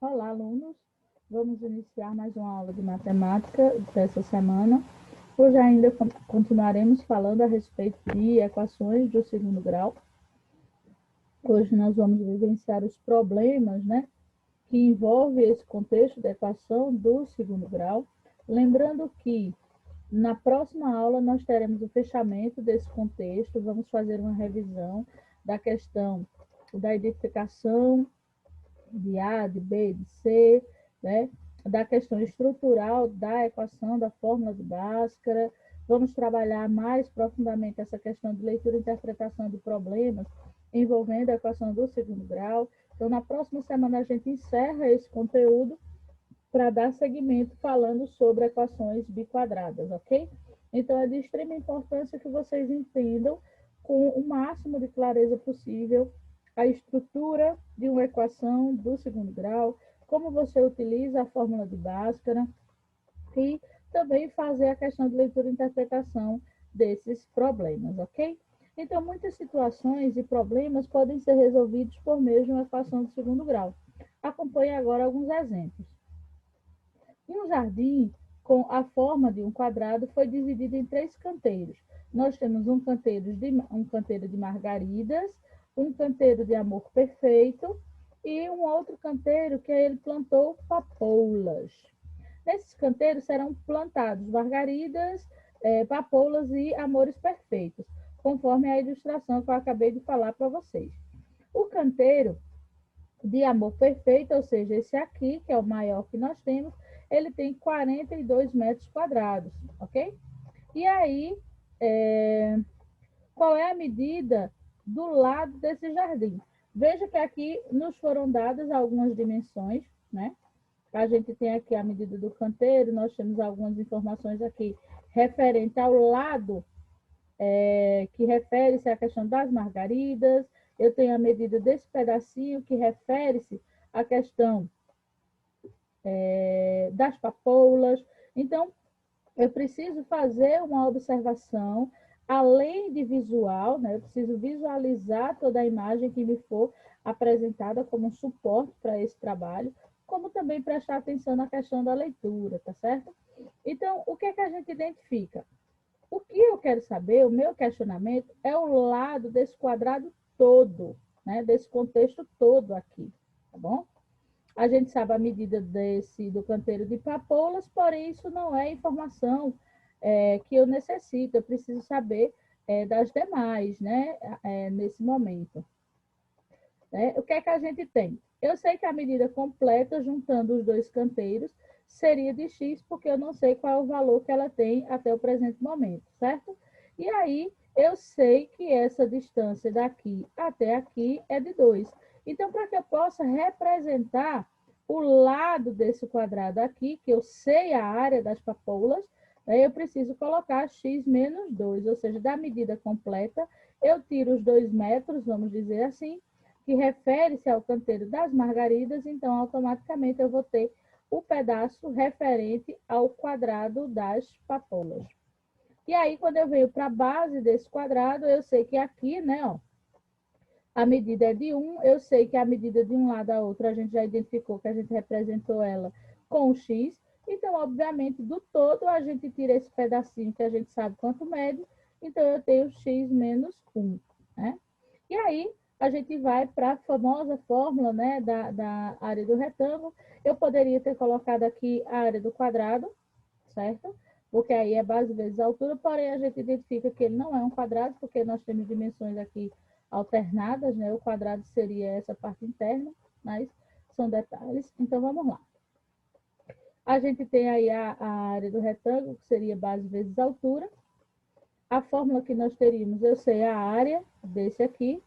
Olá, alunos! Vamos iniciar mais uma aula de matemática dessa semana. Hoje ainda continuaremos falando a respeito de equações do segundo grau. Hoje nós vamos vivenciar os problemas, que envolvem esse contexto da equação do segundo grau. Lembrando que na próxima aula nós teremos o fechamento desse contexto, vamos fazer uma revisão da questão da identificação de A, de B, de C, da questão estrutural da equação da fórmula de Bhaskara. Vamos trabalhar mais profundamente essa questão de leitura e interpretação de problemas envolvendo a equação do segundo grau. Então, na próxima semana, a gente encerra esse conteúdo para dar seguimento falando sobre equações biquadradas, ok? Então, é de extrema importância que vocês entendam com o máximo de clareza possível a estrutura de uma equação do segundo grau, como você utiliza a fórmula de Bhaskara e também fazer a questão de leitura e interpretação desses problemas, ok? Então, muitas situações e problemas podem ser resolvidos por meio de uma equação do segundo grau. Acompanhe agora alguns exemplos. Um jardim com a forma de um quadrado foi dividido em 3 canteiros. Nós temos um canteiro de margaridas, um canteiro de amor perfeito e um outro canteiro que ele plantou papoulas. Nesses canteiros serão plantados margaridas, papoulas e amores perfeitos, conforme a ilustração que eu acabei de falar para vocês. O canteiro de amor perfeito, ou seja, esse aqui, que é o maior que nós temos, ele tem 42 metros quadrados, ok? E aí, qual é a medida do lado desse jardim? Veja que aqui nos foram dadas algumas dimensões, né? A gente tem aqui a medida do canteiro, nós temos algumas informações aqui referente ao lado, que refere-se à questão das margaridas. Eu tenho a medida desse pedacinho, que refere-se à questão das papoulas. Então, eu preciso fazer uma observação, além de visual, eu preciso visualizar toda a imagem que me for apresentada como um suporte para esse trabalho, como também prestar atenção na questão da leitura, tá certo? Então, o que é que a gente identifica? O que eu quero saber, o meu questionamento, é o lado desse quadrado todo, desse contexto todo aqui, tá bom? A gente sabe a medida do canteiro de papoulas, porém isso não é informação que eu necessito, eu preciso saber das demais, nesse momento. O que é que a gente tem? Eu sei que a medida completa, juntando os dois canteiros, seria de x, porque eu não sei qual é o valor que ela tem até o presente momento, certo? E aí, eu sei que essa distância daqui até aqui é de 2. Então, para que eu possa representar o lado desse quadrado aqui, que eu sei a área das papoulas, eu preciso colocar x menos 2, ou seja, da medida completa, eu tiro os 2 metros, vamos dizer assim, que refere-se ao canteiro das margaridas, então automaticamente eu vou ter o pedaço referente ao quadrado das papoulas. E aí, quando eu venho para a base desse quadrado, eu sei que aqui, a medida é de 1, eu sei que a medida de um lado a outro, a gente já identificou que a gente representou ela com o x, então, obviamente, do todo, a gente tira esse pedacinho que a gente sabe quanto mede, então eu tenho x menos 1, E aí, a gente vai para a famosa fórmula, da área do retângulo. Eu poderia ter colocado aqui a área do quadrado, certo? Porque aí é base vezes altura, porém a gente identifica que ele não é um quadrado, porque nós temos dimensões aqui alternadas, O quadrado seria essa parte interna, mas são detalhes. Então, vamos lá. A gente tem aí a área do retângulo, que seria base vezes altura. A fórmula que nós teríamos, eu sei a área desse aqui,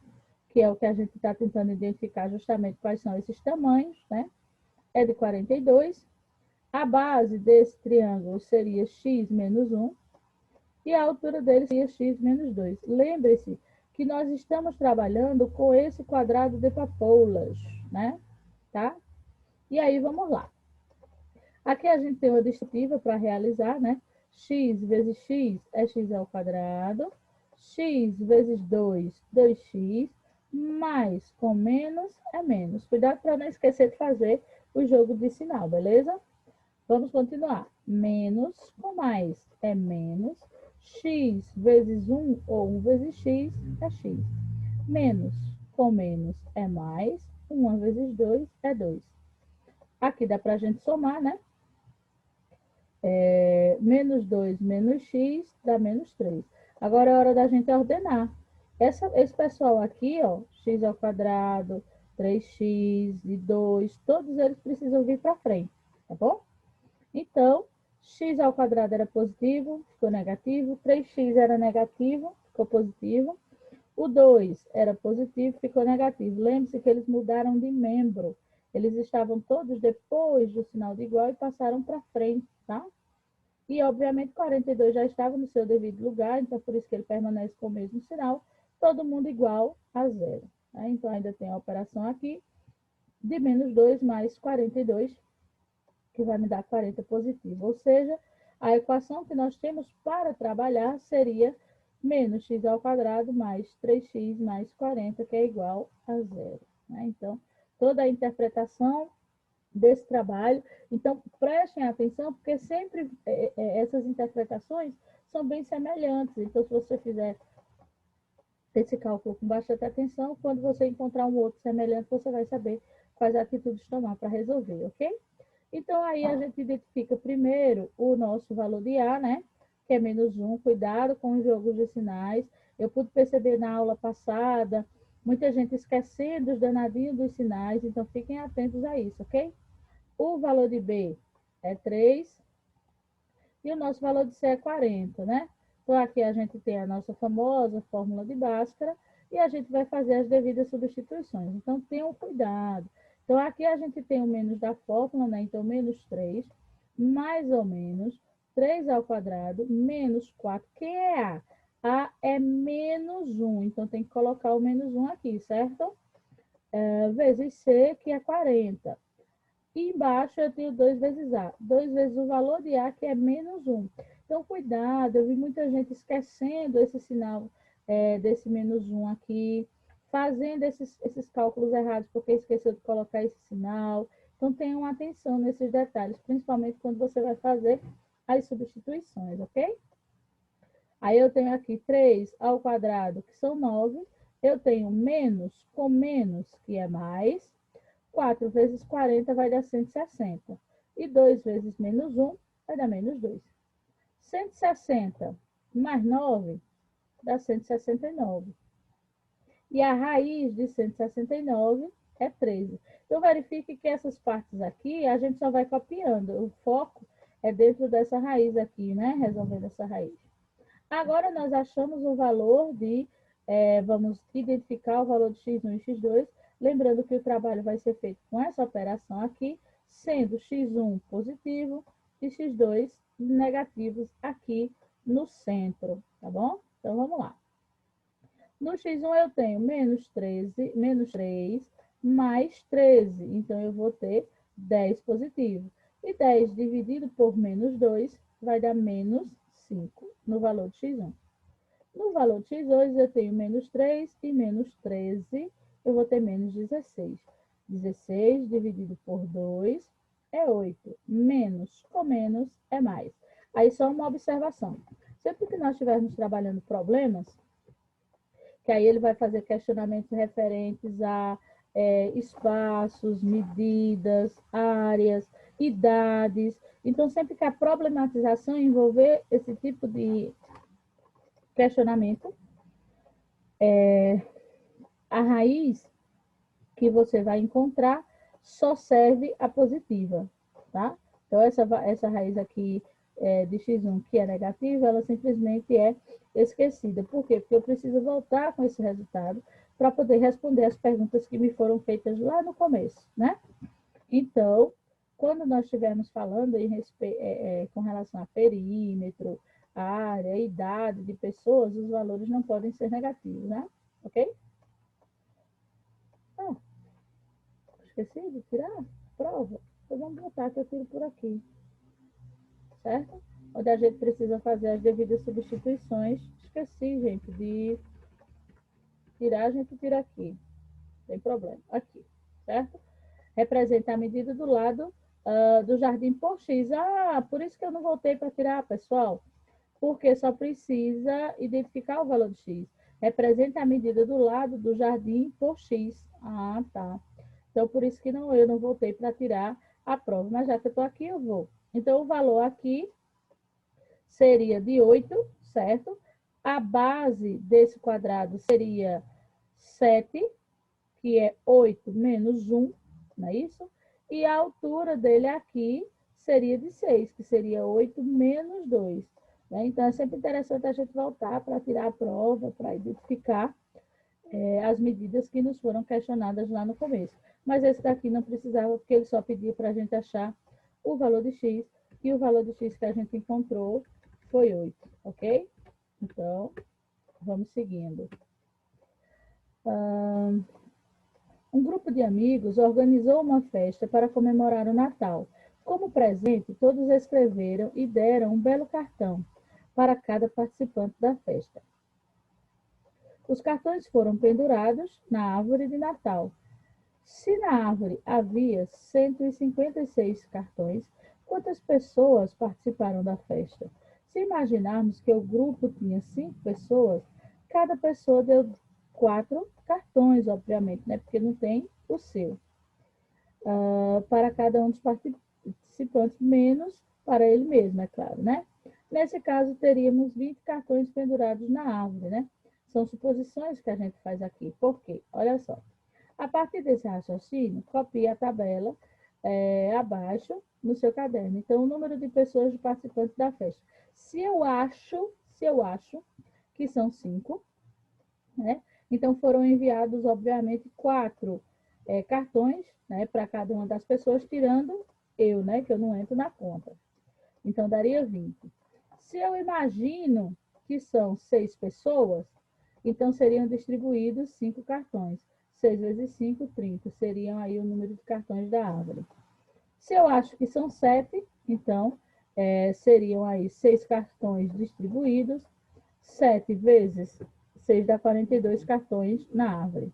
que é o que a gente está tentando identificar justamente quais são esses tamanhos, É de 42. A base desse triângulo seria x menos 1 e a altura dele seria x menos 2. Lembre-se que nós estamos trabalhando com esse quadrado de papoulas, Tá? E aí, vamos lá. Aqui a gente tem uma distributiva para realizar, x vezes x é x ao quadrado, x vezes 2, 2x. mais com menos é menos. Cuidado para não esquecer de fazer o jogo de sinal, beleza? Vamos continuar. Menos com mais é menos. X vezes 1 ou 1 vezes x é x. Menos com menos é mais. 1 vezes 2 é 2. Aqui dá para a gente somar, né? Menos 2 menos x dá menos 3. Agora é hora da gente ordenar. Esse pessoal aqui, ó, x ao quadrado, 3x e 2, todos eles precisam vir para frente, tá bom? Então, x ao quadrado era positivo, ficou negativo. 3x era negativo, ficou positivo. O 2 era positivo, ficou negativo. Lembre-se que eles mudaram de membro. Eles estavam todos depois do sinal de igual e passaram para frente, tá? E, obviamente, 42 já estava no seu devido lugar, então por isso que ele permanece com o mesmo sinal, todo mundo igual a zero. Tá? Então, ainda tem a operação aqui de menos 2 mais 42, que vai me dar 40 positivo. Ou seja, a equação que nós temos para trabalhar seria menos x ao quadrado mais 3x mais 40, que é igual a zero. Né? Então, toda a interpretação desse trabalho. Então, prestem atenção, porque sempre essas interpretações são bem semelhantes. Então, se você fizer esse cálculo com bastante atenção, quando você encontrar um outro semelhante, você vai saber quais atitudes tomar para resolver, ok? Então, aí a gente identifica primeiro o nosso valor de A, né? Que é menos 1. Cuidado com os jogos de sinais. Eu pude perceber na aula passada, muita gente esquecendo os danadinhos dos sinais, então fiquem atentos a isso, ok? O valor de B é 3 e o nosso valor de C é 40, né? Então, aqui a gente tem a nossa famosa fórmula de Bhaskara e a gente vai fazer as devidas substituições. Então, tenham cuidado. Então, aqui a gente tem o menos da fórmula, né? Então, menos 3, mais ou menos 3 ao quadrado, menos 4. Quem é A? A é menos 1, então tem que colocar o menos 1 aqui, certo? Vezes C, que é 40. E embaixo eu tenho 2 vezes A. 2 vezes o valor de A, que é menos 1. Então, cuidado, eu vi muita gente esquecendo esse sinal desse menos 1 aqui, fazendo esses cálculos errados, porque esqueceu de colocar esse sinal. Então, tenham atenção nesses detalhes, principalmente quando você vai fazer as substituições, ok? Aí eu tenho aqui 3 ao quadrado, que são 9. Eu tenho menos com menos, que é mais. 4 vezes 40 vai dar 160. E 2 vezes menos 1 vai dar menos 2. 160 mais 9 dá 169. E a raiz de 169 é 13. Então, verifique que essas partes aqui a gente só vai copiando. O foco é dentro dessa raiz aqui, né? Resolvendo essa raiz. Agora, nós achamos o valor vamos identificar o valor de x1 e x2, lembrando que o trabalho vai ser feito com essa operação aqui, sendo x1 positivo e x2 negativos aqui no centro, tá bom? Então, vamos lá. No x1 eu tenho menos 13, menos 3 mais 13, então eu vou ter 10 positivo. E 10 dividido por menos 2 vai dar menos 5 no valor de x1. No valor de x2, eu tenho menos 3 e menos 13, eu vou ter menos 16. 16 dividido por 2 é 8. Menos com menos é mais. Aí só uma observação. Sempre que nós estivermos trabalhando problemas, que aí ele vai fazer questionamentos referentes a espaços, medidas, áreas, idades. Então, sempre que a problematização envolver esse tipo de questionamento, a raiz que você vai encontrar só serve a positiva, tá? Então, essa raiz aqui de x1, que é negativa, ela simplesmente é esquecida. Por quê? Porque eu preciso voltar com esse resultado para poder responder as perguntas que me foram feitas lá no começo, né? Então, quando nós estivermos falando com relação a perímetro, área, idade de pessoas, os valores não podem ser negativos, né? Ok? Ah, esqueci de tirar a prova. Então, vamos botar que eu tiro por aqui, certo? Onde a gente precisa fazer as devidas substituições. Esqueci, gente, de tirar, a gente tira aqui. Não tem problema. Aqui, certo? Representa a medida do lado do jardim por X. Ah, por isso que eu não voltei para tirar, pessoal. Porque só precisa identificar o valor de X. Representa a medida do lado do jardim por X. Ah, tá. Então, por isso que eu não voltei para tirar a prova. Mas já que eu estou aqui, eu vou. Então, o valor aqui seria de 8, certo? A base desse quadrado seria 7, que é 8 menos 1, não é isso? E a altura dele aqui seria de 6, que seria 8 menos 2. Né? Então, é sempre interessante a gente voltar para tirar a prova, para identificar as medidas que nos foram questionadas lá no começo. Mas esse daqui não precisava, porque ele só pedia para a gente achar o valor de x, e o valor de x que a gente encontrou foi 8, ok? Então, vamos seguindo. Um grupo de amigos organizou uma festa para comemorar o Natal. Como presente, todos escreveram e deram um belo cartão para cada participante da festa. Os cartões foram pendurados na árvore de Natal. Se na árvore havia 156 cartões, quantas pessoas participaram da festa? Se imaginarmos que o grupo tinha 5 pessoas, cada pessoa deu 4 cartões, obviamente, né? Porque não tem o seu. Para cada um dos participantes, menos para ele mesmo, é claro, né? Nesse caso, teríamos 20 cartões pendurados na árvore, né? São suposições que a gente faz aqui. Por quê? Olha só. A partir desse raciocínio, copie a tabela abaixo no seu caderno. Então, o número de pessoas de participantes da festa. Se eu acho que são 5, né? Então, foram enviados, obviamente, 4 cartões, né, para cada uma das pessoas, tirando eu, né, que eu não entro na conta. Então, daria 20. Se eu imagino que são 6 pessoas, então seriam distribuídos 5 cartões. 6 vezes 5, 30. Seriam aí o número de cartões da árvore. Se eu acho que são 7, então seriam aí 6 cartões distribuídos. 7 vezes 6 dá 42 cartões na árvore.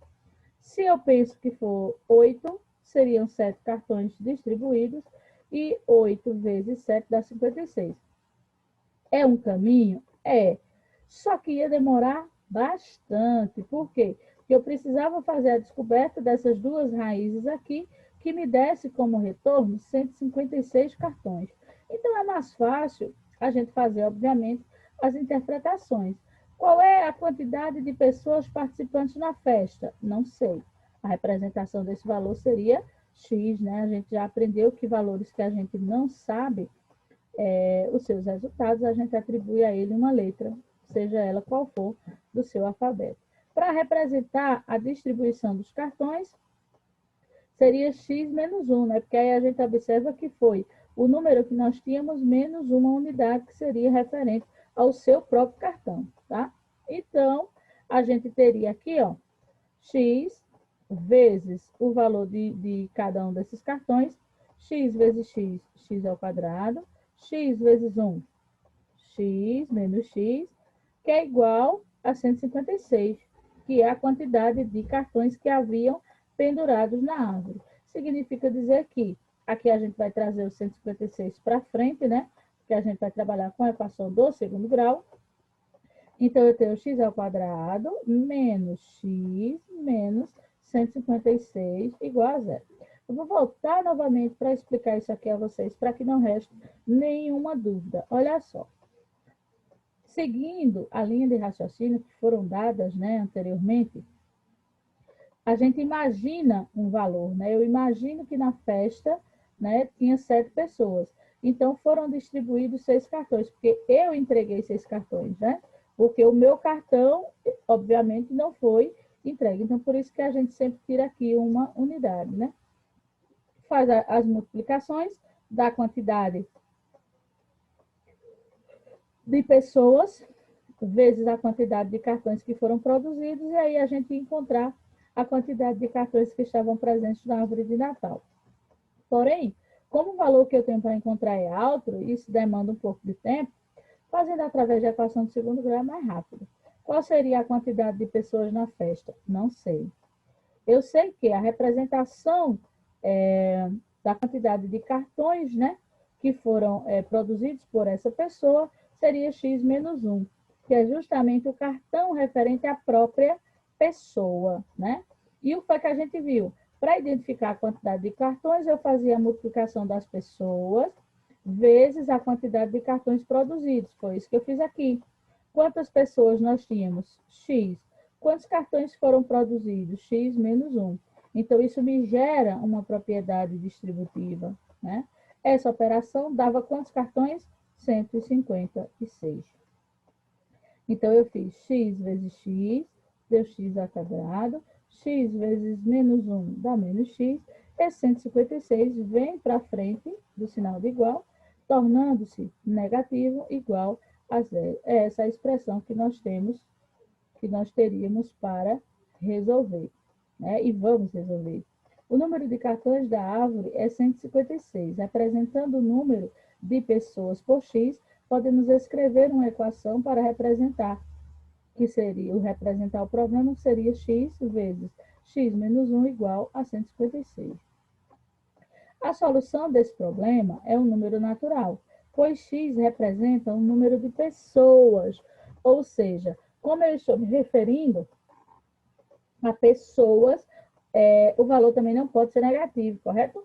Se eu penso que for 8, seriam 7 cartões distribuídos. E 8 vezes 7 dá 56. É um caminho? É. Só que ia demorar bastante. Por quê? Porque eu precisava fazer a descoberta dessas duas raízes aqui, que me desse como retorno 156 cartões. Então, é mais fácil a gente fazer, obviamente, as interpretações. Qual é a quantidade de pessoas participantes na festa? Não sei. A representação desse valor seria X, né? A gente já aprendeu que valores que a gente não sabe os seus resultados, a gente atribui a ele uma letra, seja ela qual for, do seu alfabeto. Para representar a distribuição dos cartões, seria x menos 1, né? Porque aí a gente observa que foi o número que nós tínhamos menos uma unidade, que seria referente ao seu próprio cartão, tá? Então, a gente teria aqui, ó, x vezes o valor de cada um desses cartões, x vezes x, x ao quadrado, x vezes 1, x menos x, que é igual a 156, que é a quantidade de cartões que haviam pendurados na árvore. Significa dizer que aqui a gente vai trazer o 156 para frente, né? Porque a gente vai trabalhar com a equação do segundo grau. Então, eu tenho x ao quadrado menos x menos 156 igual a zero. Eu vou voltar novamente para explicar isso aqui a vocês, para que não reste nenhuma dúvida. Olha só. Seguindo a linha de raciocínio que foram dadas, né, anteriormente, a gente imagina um valor, né? Eu imagino que na festa, né, tinha 7 pessoas. Então, foram distribuídos 6 cartões, porque eu entreguei 6 cartões, né? Porque o meu cartão, obviamente, não foi entregue. Então, por isso que a gente sempre tira aqui uma unidade, né? Faz as multiplicações da quantidade de pessoas vezes a quantidade de cartões que foram produzidos, e aí a gente encontrar a quantidade de cartões que estavam presentes na árvore de Natal. Porém, como o valor que eu tenho para encontrar é alto, isso demanda um pouco de tempo, fazendo através da equação de segundo grau é mais rápido. Qual seria a quantidade de pessoas na festa? Não sei. Eu sei que a representação da quantidade de cartões, né, que foram produzidos por essa pessoa seria x menos 1, que é justamente o cartão referente à própria pessoa, né? E o que foi que a gente viu? Para identificar a quantidade de cartões, eu fazia a multiplicação das pessoas vezes a quantidade de cartões produzidos. Foi isso que eu fiz aqui. Quantas pessoas nós tínhamos? X. Quantos cartões foram produzidos? X menos 1. Então, isso me gera uma propriedade distributiva, né? Essa operação dava quantos cartões? 156. Então, eu fiz x vezes x, deu x ao quadrado, x vezes menos 1 dá menos x, e 156 vem para frente do sinal de igual, tornando-se negativo igual a zero. É essa a expressão que nós temos, que nós teríamos para resolver, né? E vamos resolver. O número de cartões da árvore é 156. Representando o número de pessoas por x, podemos escrever uma equação para representar, que seria, o representar o problema seria x vezes x menos 1 igual a 156. A solução desse problema é um número natural, pois x representa um número de pessoas, ou seja, como eu estou me referindo a pessoas, o valor também não pode ser negativo, correto?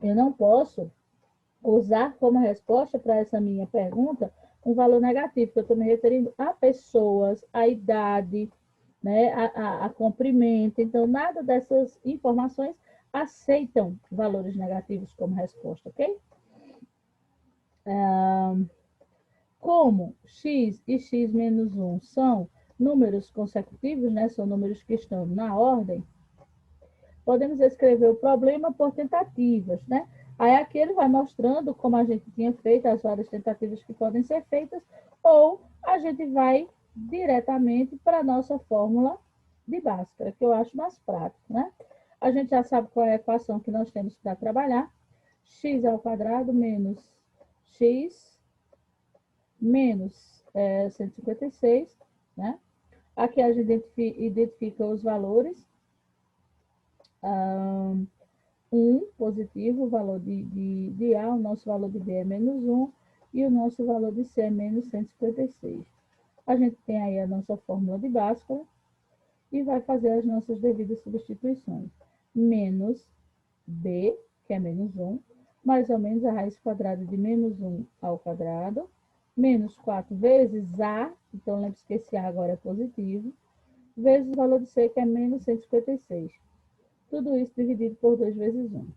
Eu não posso usar como resposta para essa minha pergunta um valor negativo, porque eu estou me referindo a pessoas, a idade, né, a comprimento. Então, nada dessas informações aceitam valores negativos como resposta, ok? Como x e x menos 1 são números consecutivos, né, são números que estão na ordem, podemos escrever o problema por tentativas, né? Aí aqui ele vai mostrando como a gente tinha feito, as várias tentativas que podem ser feitas, ou a gente vai diretamente para a nossa fórmula de Bhaskara, que eu acho mais prático, né? A gente já sabe qual é a equação que nós temos para trabalhar. X ao quadrado menos x menos 156, né? Aqui a gente identifica os valores. 1 positivo, o valor de A, o nosso valor de B é menos 1 e o nosso valor de C é menos 156. A gente tem aí a nossa fórmula de Bhaskara e vai fazer as nossas devidas substituições. Menos B, que é menos 1, mais ou menos a raiz quadrada de menos 1 ao quadrado, menos 4 vezes A, então lembre-se que esse A agora é positivo, vezes o valor de C, que é menos 156. Tudo isso dividido por 2 vezes 1.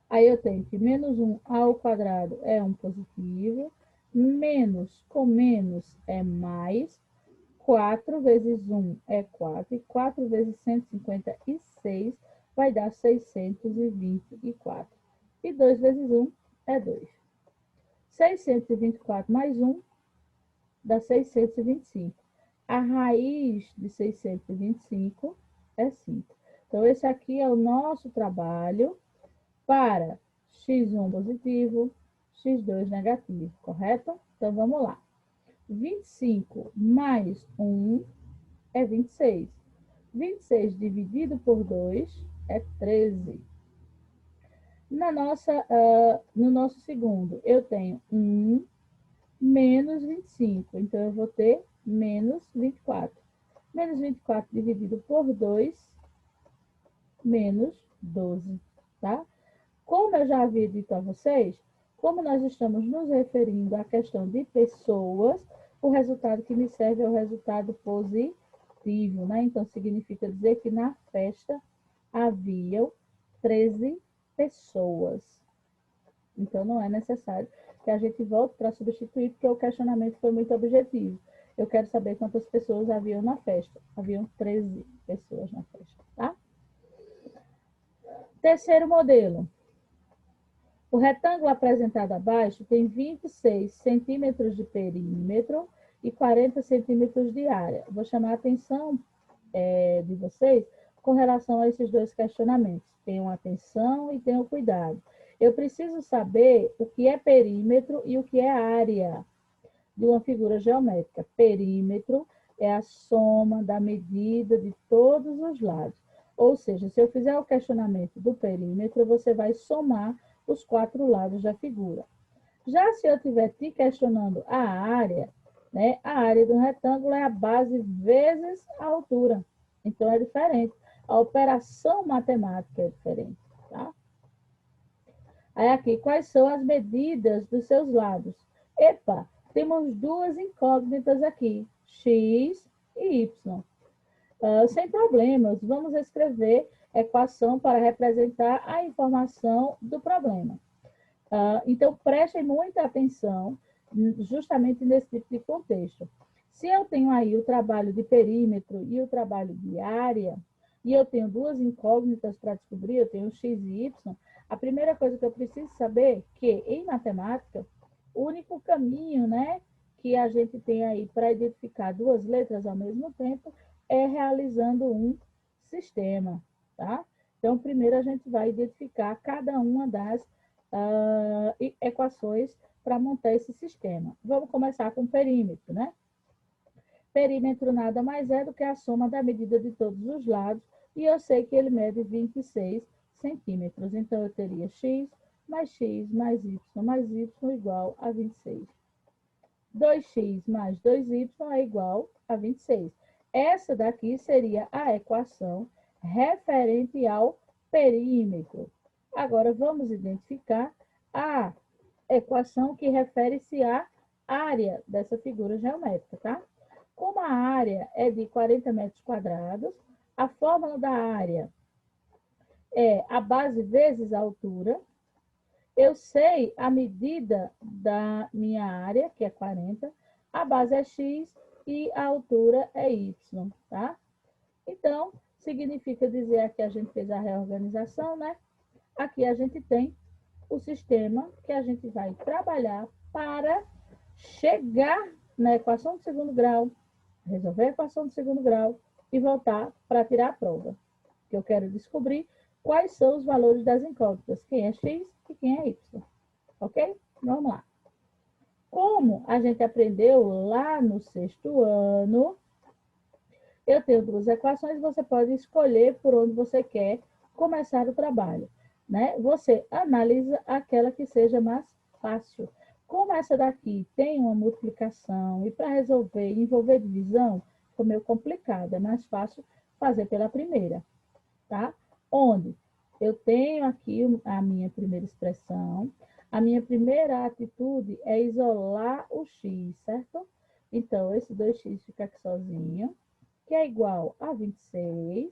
Aí eu tenho que menos 1 ao quadrado é um positivo, menos com menos é mais, 4 vezes 1 é 4, e 4 vezes 156 vai dar 624. E 2 vezes 1 é 2. 624 mais 1 dá 625. A raiz de 625 é 5. Então, esse aqui é o nosso trabalho para x1 positivo, x2 negativo, correto? Então, vamos lá. 25 mais 1 é 26. 26 dividido por 2 é 13. No nosso segundo, eu tenho 1 menos 25. Então, eu vou ter menos 24. Menos 24 dividido por 2, menos 12, tá? Como eu já havia dito a vocês, como nós estamos nos referindo à questão de pessoas, o resultado que me serve é o resultado positivo, né? Então, significa dizer que na festa haviam 13 pessoas. Então, não é necessário que a gente volte para substituir, porque o questionamento foi muito objetivo. Eu quero saber quantas pessoas haviam na festa. Haviam 13 pessoas na festa, tá? Terceiro modelo. O retângulo apresentado abaixo tem 26 centímetros de perímetro e 40 centímetros de área. Vou chamar a atenção de vocês com relação a esses dois questionamentos. Tenham atenção e tenham cuidado. Eu preciso saber o que é perímetro e o que é área. de uma figura geométrica. Perímetro é a soma da medida de todos os lados. Ou seja, se eu fizer o questionamento do perímetro, você vai somar os 4 lados da figura. Já se eu estiver te questionando a área, né, a área do retângulo é a base vezes a altura. Então, é diferente. A operação matemática é diferente, tá? Aí aqui, quais são as medidas dos seus lados? Epa, temos duas incógnitas aqui, x e y. Sem problemas, vamos escrever equação para representar a informação do problema. Então, prestem muita atenção justamente nesse tipo de contexto. Se eu tenho aí o trabalho de perímetro e o trabalho de área, e eu tenho duas incógnitas para descobrir, eu tenho x e y, a primeira coisa que eu preciso saber é que, em matemática, o único caminho, né, que a gente tem aí para identificar duas letras ao mesmo tempo é realizando um sistema, tá? Então, primeiro a gente vai identificar cada uma das equações para montar esse sistema. Vamos começar com o perímetro, né? Perímetro nada mais é do que a soma da medida de todos os lados, e eu sei que ele mede 26 centímetros. Então, eu teria x mais y igual a 26. 2x mais 2y é igual a 26. Essa daqui seria a equação referente ao perímetro. Agora, vamos identificar a equação que refere-se à área dessa figura geométrica, tá? Como a área é de 40 metros quadrados, a fórmula da área é a base vezes a altura. Eu sei a medida da minha área, que é 40, a base é x e a altura é y, tá? Então, significa dizer que a gente fez a reorganização, né? Aqui a gente tem o sistema que a gente vai trabalhar para chegar na equação de segundo grau, resolver a equação de segundo grau e voltar para tirar a prova. Que eu quero descobrir quais são os valores das incógnitas, quem é x e quem é y. Ok? Vamos lá. Como a gente aprendeu lá no 6º ano, eu tenho duas equações, você pode escolher por onde você quer começar o trabalho, né? Você analisa aquela que seja mais fácil. Como essa daqui tem uma multiplicação e para resolver envolver divisão, ficou meio complicado, é mais fácil fazer pela primeira, tá? Onde eu tenho aqui a minha primeira expressão, a minha primeira atitude é isolar o x, certo? Então, esse 2x fica aqui sozinho, que é igual a 26,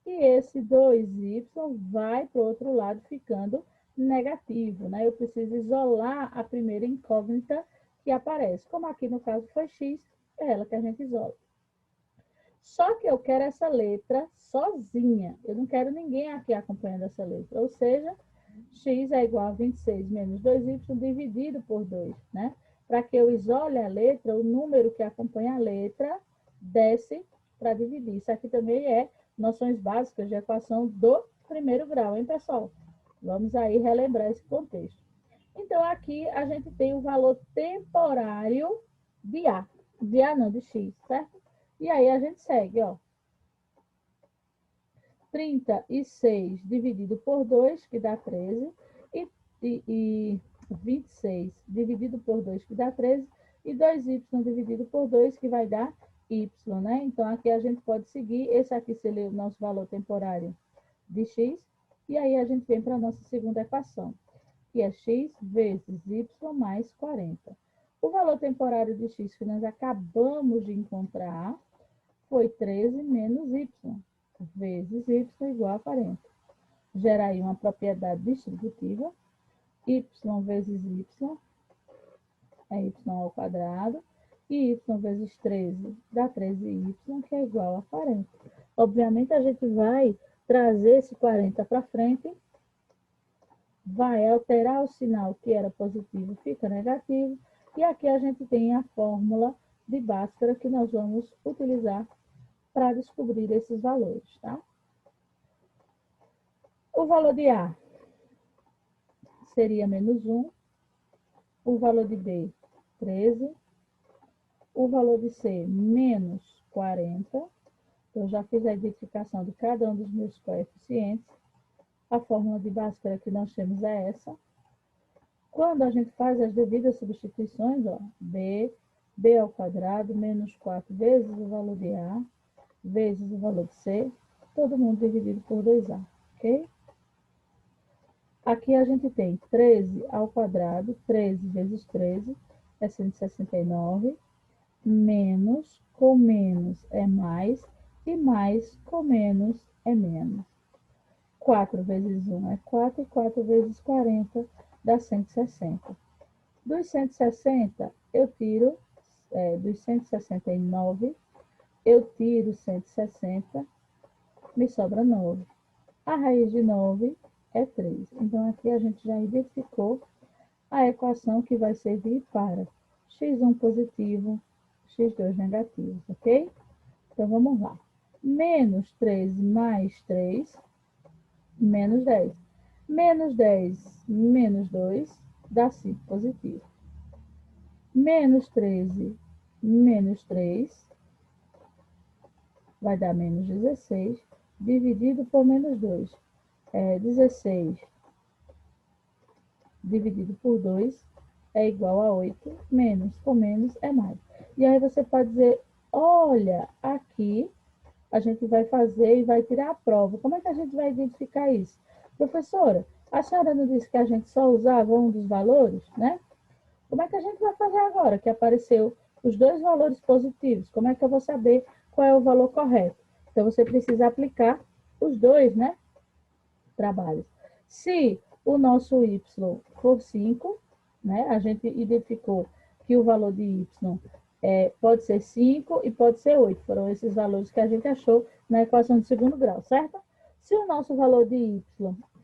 e esse 2y vai para o outro lado ficando negativo, né? Eu preciso isolar a primeira incógnita que aparece. Como aqui no caso foi x, é ela que a gente isola. Só que eu quero essa letra sozinha. Eu não quero ninguém aqui acompanhando essa letra. Ou seja, x é igual a 26 menos 2y dividido por 2, né? Para que eu isole a letra, o número que acompanha a letra desce para dividir. Isso aqui também é noções básicas de equação do primeiro grau, hein, pessoal? Vamos aí relembrar esse contexto. Então, aqui a gente tem o valor temporário de A. De A não, de X, certo? E aí a gente segue, ó. 36 dividido por 2, que dá 13, e 26 dividido por 2, que dá 13, e 2y dividido por 2, que vai dar y, né? Então, aqui a gente pode seguir, esse aqui seria o nosso valor temporário de x, e aí a gente vem para a nossa segunda equação, que é x vezes y mais 40. O valor temporário de x que nós acabamos de encontrar foi 13 menos y, vezes y igual a 40. Gera aí uma propriedade distributiva, y vezes y é y ao quadrado, e y vezes 13 dá 13y, que é igual a 40. Obviamente, a gente vai trazer esse 40 para frente, vai alterar o sinal que era positivo, fica negativo, e aqui a gente tem a fórmula de Bhaskara que nós vamos utilizar para descobrir esses valores, tá? O valor de A seria menos 1, o valor de B, 13, o valor de C menos 40. Eu já fiz a identificação de cada um dos meus coeficientes. A fórmula de Bhaskara que nós temos é essa. Quando a gente faz as devidas substituições, ó, B ao quadrado menos 4 vezes o valor de A, vezes o valor de C, todo mundo dividido por 2A, ok? Aqui a gente tem 13 ao quadrado, 13 vezes 13 é 169, menos com menos é mais, e mais com menos é menos. 4 vezes 1 é 4, e 4 vezes 40 dá 160. Dos 160, eu tiro, dos 169, eu tiro 160, me sobra 9. A raiz de 9 é 3. Então, aqui a gente já identificou a equação que vai servir para x1 positivo, x2 negativo, ok? Então, vamos lá. Menos 13 mais 3, menos 10. Menos 10 menos 2 dá 5 positivo. Menos 13 menos 3 vai dar menos 16, dividido por menos 2. 16 dividido por 2 é igual a 8, menos com menos é mais. E aí você pode dizer, olha, aqui a gente vai fazer e vai tirar a prova. Como é que a gente vai identificar isso? Professora, a senhora não disse que a gente só usava um dos valores, né? Como é que a gente vai fazer agora que apareceu os dois valores positivos? Como é que eu vou saber qual é o valor correto? Então, você precisa aplicar os dois, né, trabalhos. Se o nosso y for 5, né, a gente identificou que o valor de y pode ser 5 e pode ser 8. Foram esses valores que a gente achou na equação de segundo grau, certo? Se o nosso valor de y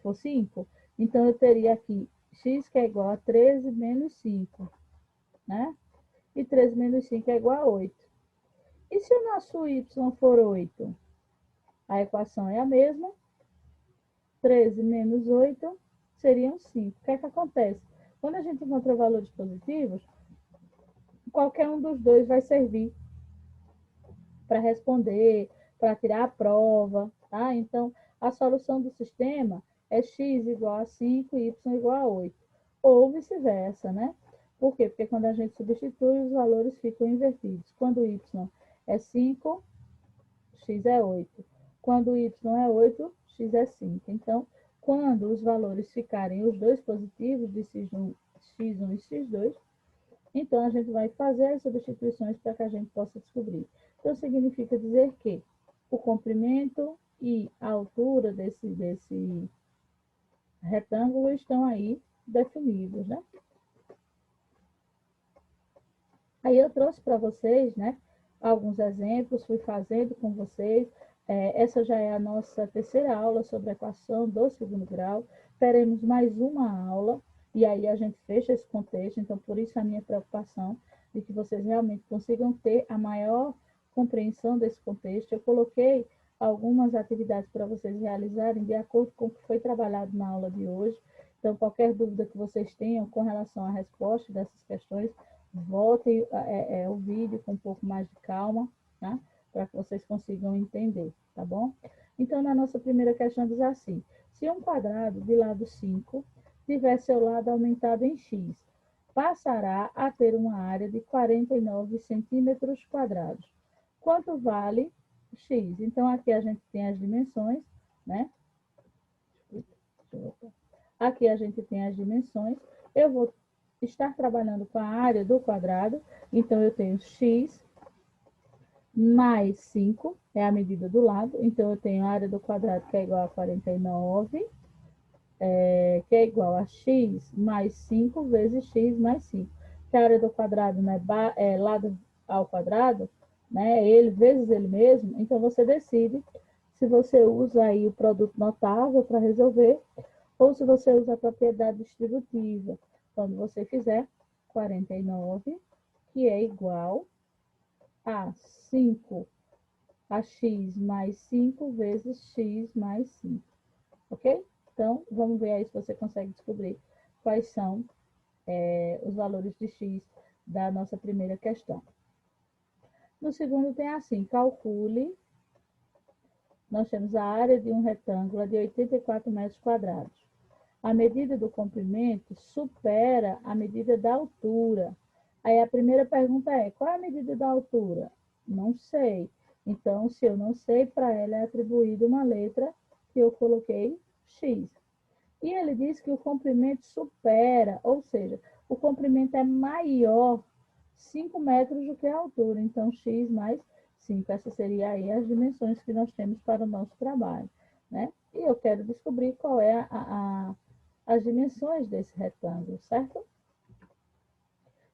for 5, então eu teria aqui x que é igual a 13 menos 5, né? E 13 menos 5 é igual a 8. E se o nosso y for 8? A equação é a mesma. 13 menos 8 seriam 5. O que é que acontece? Quando a gente encontra valores positivos, qualquer um dos dois vai servir para responder, para tirar a prova, tá? Então, a solução do sistema é x igual a 5 e y igual a 8. Ou vice-versa, né? Por quê? Porque quando a gente substitui, os valores ficam invertidos. Quando y é 5, x é 8. Quando y é 8, x é 5. Então, quando os valores ficarem os dois positivos, de x1 e x2, então a gente vai fazer as substituições para que a gente possa descobrir. Então, significa dizer que o comprimento e a altura desse retângulo estão aí definidos, né? Aí eu trouxe para vocês, né, alguns exemplos, fui fazendo com vocês. Essa já é a nossa terceira aula sobre a equação do segundo grau. Teremos mais uma aula, e aí a gente fecha esse contexto. Então, por isso a minha preocupação de que vocês realmente consigam ter a maior compreensão desse contexto. Eu coloquei algumas atividades para vocês realizarem de acordo com o que foi trabalhado na aula de hoje. Então, qualquer dúvida que vocês tenham com relação à resposta dessas questões, voltem o vídeo com um pouco mais de calma, tá? Para que vocês consigam entender, tá bom? Então, na nossa primeira questão diz assim: se um quadrado de lado 5 tiver seu lado aumentado em x, passará a ter uma área de 49 centímetros quadrados. Quanto vale x? Então, aqui a gente tem as dimensões, né? Aqui a gente tem as dimensões. Eu vou estar trabalhando com a área do quadrado, então eu tenho x mais 5, é a medida do lado, então eu tenho a área do quadrado que é igual a 49, que é igual a x mais 5 vezes x mais 5. Que a área do quadrado, né, é lado ao quadrado, né, ele vezes ele mesmo, então você decide se você usa aí o produto notável para resolver, ou se você usa a propriedade distributiva. Quando você fizer 49, que é igual a 5 a x mais 5 vezes x mais 5. Ok? Então, vamos ver aí se você consegue descobrir quais são os valores de x da nossa primeira questão. No segundo tem assim, calcule, nós temos a área de um retângulo de 84 metros quadrados. A medida do comprimento supera a medida da altura. Aí a primeira pergunta é, qual é a medida da altura? Não sei. Então, se eu não sei, para ela é atribuída uma letra que eu coloquei X. E ele diz que o comprimento supera, ou seja, o comprimento é maior 5 metros do que a altura. Então, x mais 5. Essas seriam aí as dimensões que nós temos para o nosso trabalho, né? E eu quero descobrir qual é as dimensões desse retângulo, certo?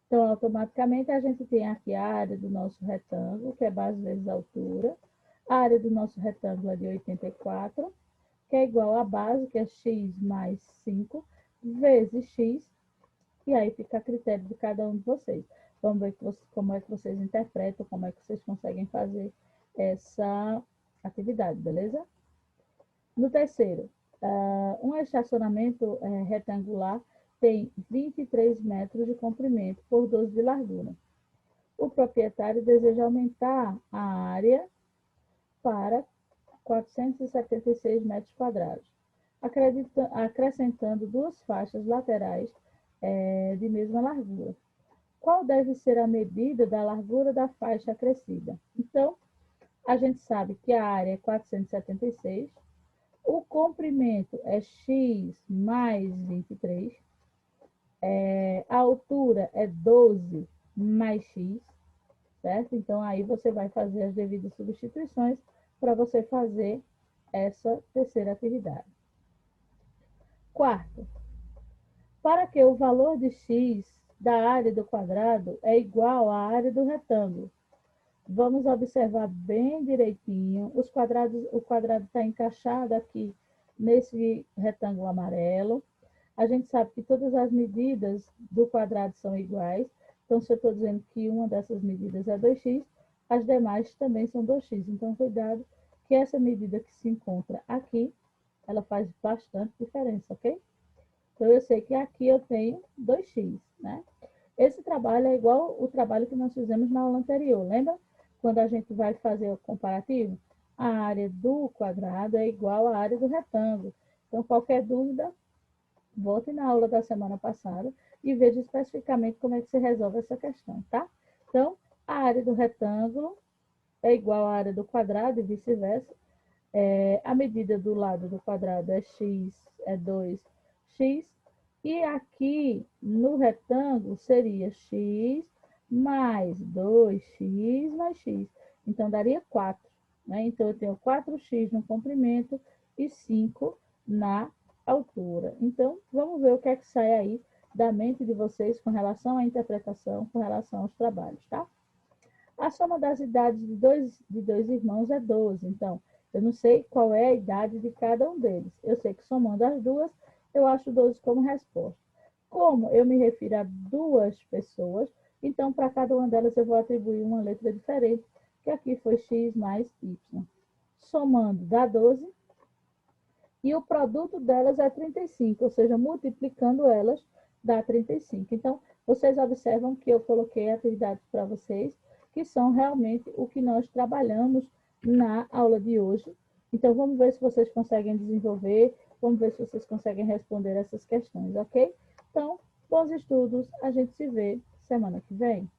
Então, automaticamente, a gente tem aqui a área do nosso retângulo, que é base vezes a altura. A área do nosso retângulo é de 84, que é igual a base, que é x mais 5, vezes x, e aí fica a critério de cada um de vocês. Vamos ver como é que vocês interpretam, como é que vocês conseguem fazer essa atividade, beleza? No terceiro, um estacionamento retangular tem 23 metros de comprimento por 12 de largura. O proprietário deseja aumentar a área para 476 metros quadrados, acrescentando duas faixas laterais de mesma largura. Qual deve ser a medida da largura da faixa acrescida? Então, a gente sabe que a área é 476, o comprimento é x mais 23, a altura é 12 mais x, certo? Então, aí você vai fazer as devidas substituições para você fazer essa terceira atividade. Quarto, para que o valor de x da área do quadrado é igual à área do retângulo. Vamos observar bem direitinho. O quadrado está encaixado aqui nesse retângulo amarelo. A gente sabe que todas as medidas do quadrado são iguais. Então, se eu estou dizendo que uma dessas medidas é 2x, as demais também são 2x. Então, cuidado que essa medida que se encontra aqui, ela faz bastante diferença, ok? Então, eu sei que aqui eu tenho 2x, né? Esse trabalho é igual o trabalho que nós fizemos na aula anterior, lembra? Quando a gente vai fazer o comparativo, a área do quadrado é igual à área do retângulo. Então, qualquer dúvida, volte na aula da semana passada e veja especificamente como é que se resolve essa questão, tá? Então, a área do retângulo é igual à área do quadrado e vice-versa. A medida do lado do quadrado é x, é 2x, e aqui no retângulo seria x mais 2x mais x. Então, daria 4. Né? Então, eu tenho 4x no comprimento e 5 na altura. Então, vamos ver o que é que sai aí da mente de vocês com relação à interpretação, com relação aos trabalhos, tá? A soma das idades de dois irmãos é 12. Então, eu não sei qual é a idade de cada um deles. Eu sei que somando as duas, eu acho 12 como resposta. Como eu me refiro a duas pessoas, então para cada uma delas eu vou atribuir uma letra diferente, que aqui foi x mais y. Somando dá 12 e o produto delas é 35, ou seja, multiplicando elas dá 35. Então, vocês observam que eu coloquei atividades para vocês que são realmente o que nós trabalhamos na aula de hoje. Então, vamos ver se vocês conseguem desenvolver, vamos ver se vocês conseguem responder essas questões, ok? Então, bons estudos, a gente se vê semana que vem.